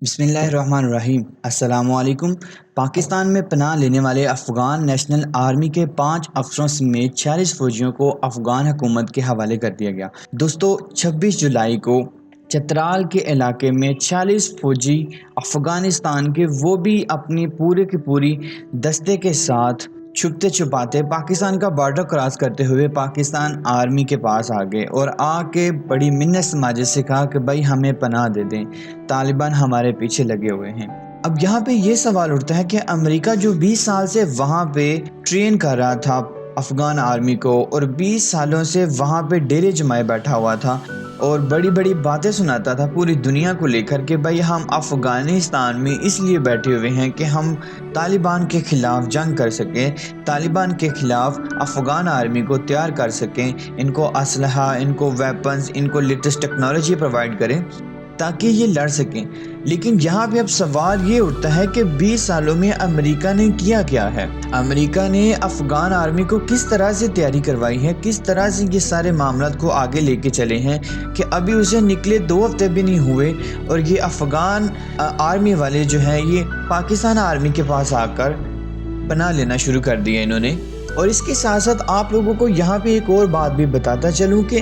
بسم اللہ الرحمن الرحیم۔ السلام علیکم۔ پاکستان میں پناہ لینے والے افغان نیشنل آرمی کے 5 افسروں سمیت 46 فوجیوں کو افغان حکومت کے حوالے کر دیا گیا۔ دوستو، 26 جولائی کو چترال کے علاقے میں 46 فوجی افغانستان کے، وہ بھی اپنی پورے کی پوری دستے کے ساتھ چھپتے چھپاتے پاکستان کا بارڈر کراس کرتے ہوئے پاکستان آرمی کے پاس آ گئے اور آ کے بڑی منت سماجت سے کہا کہ بھائی ہمیں پناہ دے دیں، طالبان ہمارے پیچھے لگے ہوئے ہیں۔ اب یہاں پہ یہ سوال اٹھتا ہے کہ امریکہ جو 20 سال سے وہاں پہ ٹرین کر رہا تھا افغان آرمی کو، اور 20 سالوں سے وہاں پہ ڈیرے جمائے بیٹھا ہوا تھا اور بڑی بڑی باتیں سناتا تھا پوری دنیا کو لے کر کہ بھائی ہم افغانستان میں اس لیے بیٹھے ہوئے ہیں کہ ہم طالبان کے خلاف جنگ کر سکیں، طالبان کے خلاف افغان آرمی کو تیار کر سکیں، ان کو اسلحہ، ان کو ویپنز، ان کو لیٹسٹ ٹیکنالوجی پرووائڈ کریں تاکہ یہ لڑ سکیں۔ لیکن یہاں پہ اب سوال یہ اٹھتا ہے کہ 20 سالوں میں امریکہ نے کیا ہے؟ امریکہ نے افغان آرمی کو کس طرح سے تیاری کروائی ہے، کس طرح سے یہ سارے معاملات کو آگے لے کے چلے ہیں کہ ابھی اسے نکلے 2 ہفتے بھی نہیں ہوئے اور یہ افغان آرمی والے جو ہیں یہ پاکستان آرمی کے پاس آ کر پناہ لینا شروع کر دیا انہوں نے۔ اور اس کے ساتھ ساتھ آپ لوگوں کو یہاں پہ ایک اور بات بھی بتاتا چلوں کہ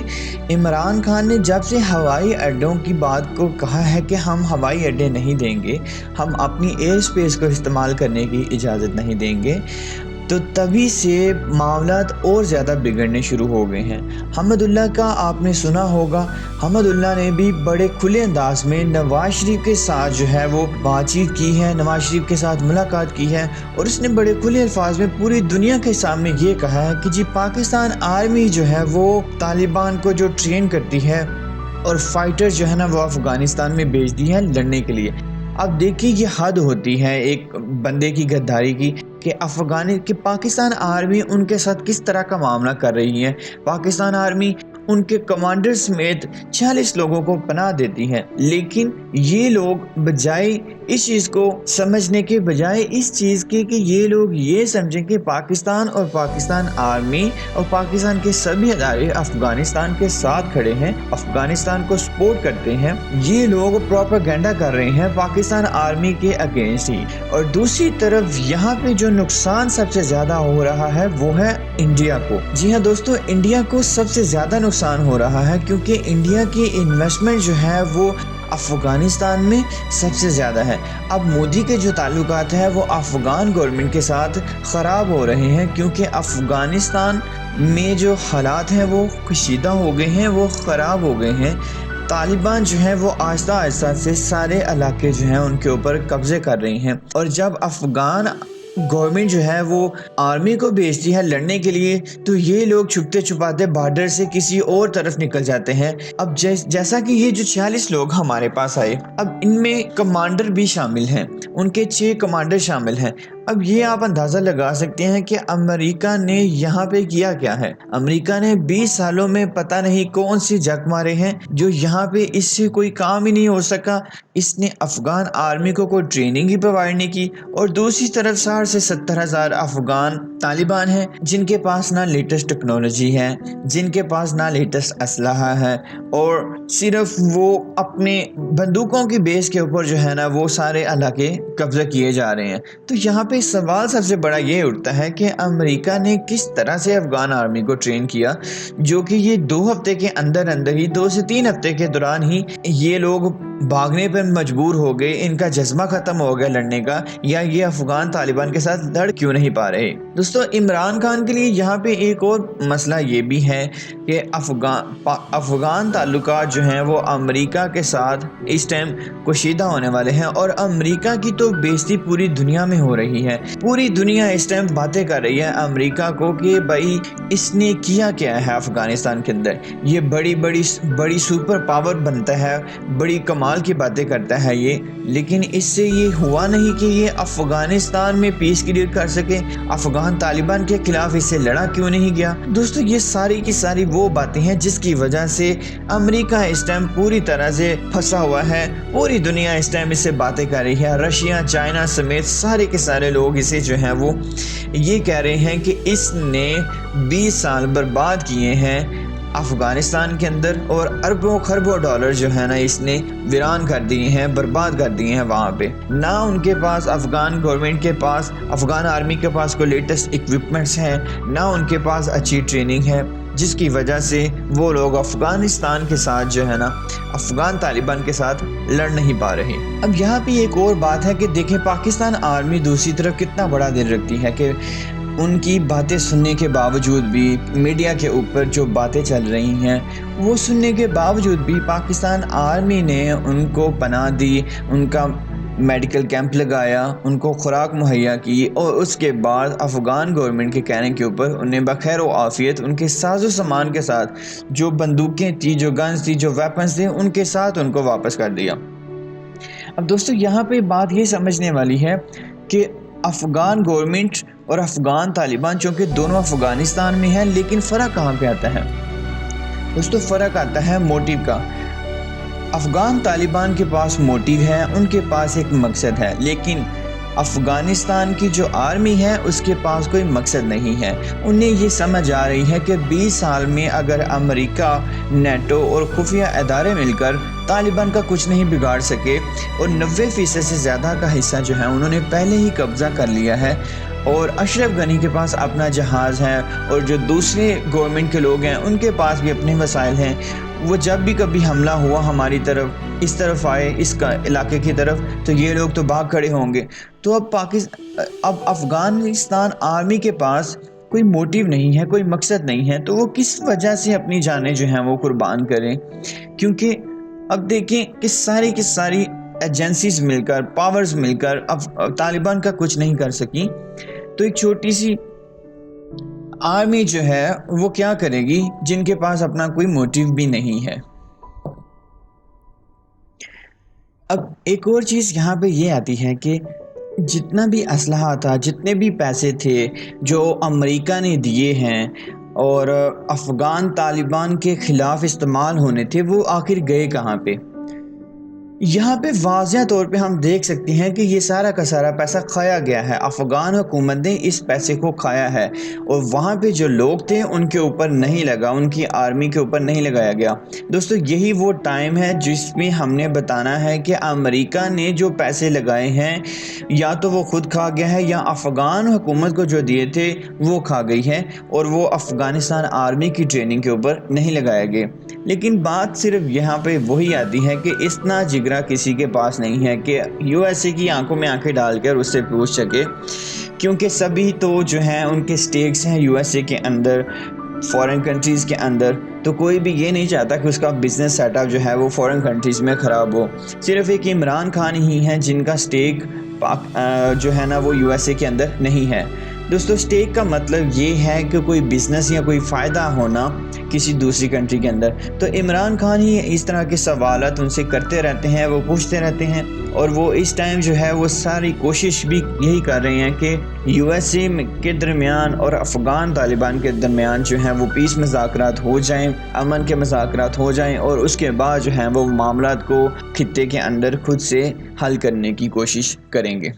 عمران خان نے جب سے ہوائی اڈوں کی بات کو کہا ہے کہ ہم ہوائی اڈے نہیں دیں گے، ہم اپنی ایئر سپیس کو استعمال کرنے کی اجازت نہیں دیں گے، تو تبھی سے معاملات اور زیادہ بگڑنے شروع ہو گئے ہیں۔ حمد اللہ کا آپ نے سنا ہوگا، حمد اللہ نے بھی بڑے کھلے انداز میں نواز شریف کے ساتھ جو ہے وہ بات چیت کی ہے، نواز شریف کے ساتھ ملاقات کی ہے، اور اس نے بڑے کھلے الفاظ میں پوری دنیا کے سامنے یہ کہا ہے کہ جی پاکستان آرمی جو ہے وہ طالبان کو جو ٹرین کرتی ہے اور فائٹر جو ہے نا وہ افغانستان میں بھیج دی ہے لڑنے کے لیے۔ اب دیکھیے یہ حد ہوتی ہے ایک بندے کی غداری کی کہ پاکستان آرمی ان کے ساتھ کس طرح کا معاملہ کر رہی ہے۔ پاکستان آرمی ان کے کمانڈر سمیت 46 لوگوں کو پناہ دیتی ہے، لیکن یہ لوگ بجائے اس چیز کو سمجھنے کے، بجائے اس چیز کے کہ یہ لوگ یہ سمجھیں کہ پاکستان اور پاکستان آرمی اور پاکستان کے سبھی ادارے افغانستان کے ساتھ کھڑے ہیں، افغانستان کو سپورٹ کرتے ہیں، یہ لوگ پروپیگنڈا کر رہے ہیں پاکستان آرمی کے اگینسٹ ہی۔ اور دوسری طرف یہاں پہ جو نقصان سب سے زیادہ ہو رہا ہے وہ ہے انڈیا کو۔ جی ہاں دوستو، انڈیا کو سب سے زیادہ نقصان ہو رہا ہے کیونکہ انڈیا کی انویسٹمنٹ جو ہے وہ افغانستان میں سب سے زیادہ ہے۔ اب مودی کے جو تعلقات ہیں وہ افغان گورنمنٹ کے ساتھ خراب ہو رہے ہیں کیونکہ افغانستان میں جو حالات ہیں وہ کشیدہ ہو گئے ہیں، وہ خراب ہو گئے ہیں۔ طالبان جو ہیں وہ آہستہ آہستہ سے سارے علاقے جو ہیں ان کے اوپر قبضے کر رہی ہیں، اور جب افغان گورنمنٹ جو ہے وہ آرمی کو بھیجتی ہے لڑنے کے لیے تو یہ لوگ چھپتے چھپاتے بارڈر سے کسی اور طرف نکل جاتے ہیں۔ اب جیسا کہ یہ جو 46 لوگ ہمارے پاس آئے، اب ان میں کمانڈر بھی شامل ہیں، ان کے 6 کمانڈر شامل ہیں۔ اب یہ آپ اندازہ لگا سکتے ہیں کہ امریکہ نے یہاں پہ کیا ہے۔ امریکہ نے 20 سالوں میں پتہ نہیں کون سی جگ مارے ہیں جو یہاں پہ اس سے کوئی کام ہی نہیں ہو سکا۔ اس نے افغان آرمی کو کوئی ٹریننگ ہی پرووائڈ نہیں کی، اور دوسری طرف 60 سے 70 ہزار افغان طالبان ہیں جن کے پاس نہ لیٹسٹ ٹیکنالوجی ہے، جن کے پاس نہ لیٹسٹ اسلحہ ہے، اور صرف وہ اپنے بندوقوں کی بیس کے اوپر جو ہے نا وہ سارے علاقے قبضہ کیے جا رہے ہیں۔ تو یہاں پہ سوال سب سے بڑا یہ اٹھتا ہے کہ امریکہ نے کس طرح سے افغان آرمی کو ٹرین کیا، جو کہ یہ 2 ہفتے کے اندر ہی 2 سے 3 ہفتے کے دوران ہی یہ لوگ بھاگنے پر مجبور ہو گئے، ان کا جذبہ ختم ہو گیا لڑنے کا، یا یہ افغان طالبان کے ساتھ لڑ کیوں نہیں پا رہے۔ دوستو، عمران خان کے لیے یہاں پہ ایک اور مسئلہ یہ بھی ہے کہ افغان تعلقات جو ہیں وہ امریکہ کے ساتھ اس ٹائم کشیدہ ہونے والے ہیں، اور امریکہ کی تو بےزتی پوری دنیا میں ہو رہی ہے۔ پوری دنیا اس ٹائم باتیں کر رہی ہے امریکہ کو کہ بھائی اس نے کیا ہے افغانستان کے اندر، یہ بڑی سپر پاور بنتا ہے، بڑی کمال کی باتیں کرتا ہے یہ، لیکن اس سے یہ ہوا نہیں کہ یہ افغانستان میں پیس کریٹ کر سکے۔ افغان طالبان کے خلاف اس سے لڑا کیوں نہیں گیا؟ دوستو، یہ ساری کی ساری وہ باتیں ہیں جس کی وجہ سے امریکہ اس ٹائم پوری طرح سے پھنسا ہوا ہے، پوری دنیا اس ٹائم اس سے باتیں کر رہی ہے، رشیا، چائنا سمیت سارے کے سارے لوگ اسے جو ہیں وہ یہ کہہ رہے ہیں کہ اس نے 20 سال برباد کیے ہیں افغانستان کے اندر، اور اربوں خربوں ڈالر جو ہے نا اس نے ویران کر دیے ہیں، برباد کر دیے ہیں وہاں پہ۔ نہ ان کے پاس افغان گورنمنٹ کے پاس، افغان آرمی کے پاس کوئی لیٹسٹ اکوپمنٹس ہیں، نہ ان کے پاس اچھی ٹریننگ ہے، جس کی وجہ سے وہ لوگ افغانستان کے ساتھ جو ہے نا افغان طالبان کے ساتھ لڑ نہیں پا رہے۔ اب یہاں پہ ایک اور بات ہے کہ دیکھیں پاکستان آرمی دوسری طرف کتنا بڑا دل رکھتی ہے کہ ان کی باتیں سننے کے باوجود بھی، میڈیا کے اوپر جو باتیں چل رہی ہیں وہ سننے کے باوجود بھی پاکستان آرمی نے ان کو پناہ دی، ان کا میڈیکل کیمپ لگایا، ان کو خوراک مہیا کی، اور اس کے بعد افغان گورنمنٹ کے کہنے کے اوپر انہیں بخیر و عافیت ان کے ساز و سامان کے ساتھ، جو بندوقیں تھی، جو گنز تھی، جو ویپنز تھے، ان کے ساتھ ان کو واپس کر دیا۔ اب دوستو یہاں پہ بات یہ سمجھنے والی ہے کہ افغان گورنمنٹ اور افغان طالبان چونکہ دونوں افغانستان میں ہیں، لیکن فرق کہاں پہ آتا ہے دوستو؟ فرق آتا ہے موٹیو کا۔ افغان طالبان کے پاس موٹیو ہے، ان کے پاس ایک مقصد ہے، لیکن افغانستان کی جو آرمی ہے اس کے پاس کوئی مقصد نہیں ہے۔ انہیں یہ سمجھ آ رہی ہے کہ 20 سال میں اگر امریکہ، نیٹو اور خفیہ ادارے مل کر طالبان کا کچھ نہیں بگاڑ سکے، اور 90% سے زیادہ کا حصہ جو ہے انہوں نے پہلے ہی قبضہ کر لیا ہے، اور اشرف غنی کے پاس اپنا جہاز ہے، اور جو دوسرے گورنمنٹ کے لوگ ہیں ان کے پاس بھی اپنے وسائل ہیں، وہ جب بھی کبھی حملہ ہوا ہماری طرف، اس طرف آئے، اس کا علاقے کی طرف، تو یہ لوگ تو بھاگ کھڑے ہوں گے۔ تو اب افغانستان آرمی کے پاس کوئی موٹیو نہیں ہے، کوئی مقصد نہیں ہے، تو وہ کس وجہ سے اپنی جانیں جو ہیں وہ قربان کریں؟ کیونکہ اب دیکھیں کہ ساری ایجنسیز مل کر، پاورز مل کر اب طالبان کا کچھ نہیں کر سکی، تو ایک چھوٹی سی آرمی جو ہے وہ کیا کرے گی جن کے پاس اپنا کوئی موٹیو بھی نہیں ہے۔ اب ایک اور چیز یہاں پہ یہ آتی ہے کہ جتنا بھی اسلحہ تھا، جتنے بھی پیسے تھے جو امریکہ نے دیے ہیں اور افغان طالبان کے خلاف استعمال ہونے تھے، وہ آخر گئے کہاں پہ؟ یہاں پہ واضح طور پہ ہم دیکھ سکتے ہیں کہ یہ سارا کا سارا پیسہ کھایا گیا ہے، افغان حکومت نے اس پیسے کو کھایا ہے، اور وہاں پہ جو لوگ تھے ان کے اوپر نہیں لگا، ان کی آرمی کے اوپر نہیں لگایا گیا۔ دوستو یہی وہ ٹائم ہے جس میں ہم نے بتانا ہے کہ امریکہ نے جو پیسے لگائے ہیں یا تو وہ خود کھا گیا ہے، یا افغان حکومت کو جو دیے تھے وہ کھا گئی ہے، اور وہ افغانستان آرمی کی ٹریننگ کے اوپر نہیں لگائے گئے۔ لیکن بات صرف یہاں پہ وہی آتی ہے کہ اتنا جگرا کسی کے پاس نہیں ہے کہ یو ایس اے کی آنکھوں میں آنکھیں ڈال کر اس سے پوچھ سکے، کیونکہ سبھی تو جو ہیں ان کے سٹیکس ہیں یو ایس اے کے اندر، فورن کنٹریز کے اندر، تو کوئی بھی یہ نہیں چاہتا کہ اس کا بزنس سیٹ اپ جو ہے وہ فورن کنٹریز میں خراب ہو۔ صرف ایک عمران خان ہی ہیں جن کا سٹیک جو ہے نا وہ یو ایس اے کے اندر نہیں ہے۔ دوستو سٹیک کا مطلب یہ ہے کہ کوئی بزنس یا کوئی فائدہ ہونا کسی دوسری کنٹری کے اندر، تو عمران خان ہی اس طرح کے سوالات ان سے کرتے رہتے ہیں، وہ پوچھتے رہتے ہیں، اور وہ اس ٹائم جو ہے وہ ساری کوشش بھی یہی کر رہے ہیں کہ یو ایس اے کے درمیان اور افغان طالبان کے درمیان جو ہیں وہ پیس مذاکرات ہو جائیں، امن کے مذاکرات ہو جائیں، اور اس کے بعد جو ہیں وہ معاملات کو خطے کے اندر خود سے حل کرنے کی کوشش کریں گے۔